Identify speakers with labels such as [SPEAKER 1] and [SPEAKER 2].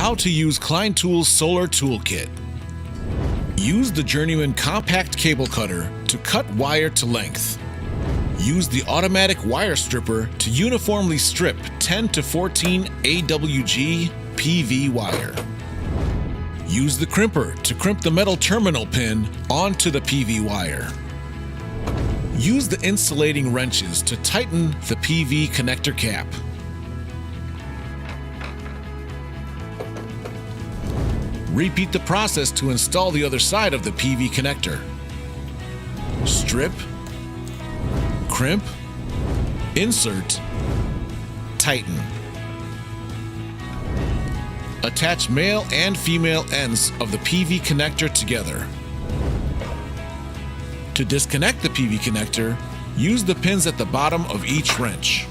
[SPEAKER 1] How to use Klein Tools Solar Toolkit. Use the Journeyman compact cable cutter to cut wire to length. Use the automatic wire stripper to uniformly strip 10 to 14 AWG PV wire. Use the crimper to crimp the metal terminal pin onto the PV wire. Use the insulating wrenches to tighten the PV connector cap. Repeat the process to install the other side of the PV connector. Strip, crimp, insert, tighten. Attach male and female ends of the PV connector together. To disconnect the PV connector, use the pins at the bottom of each wrench.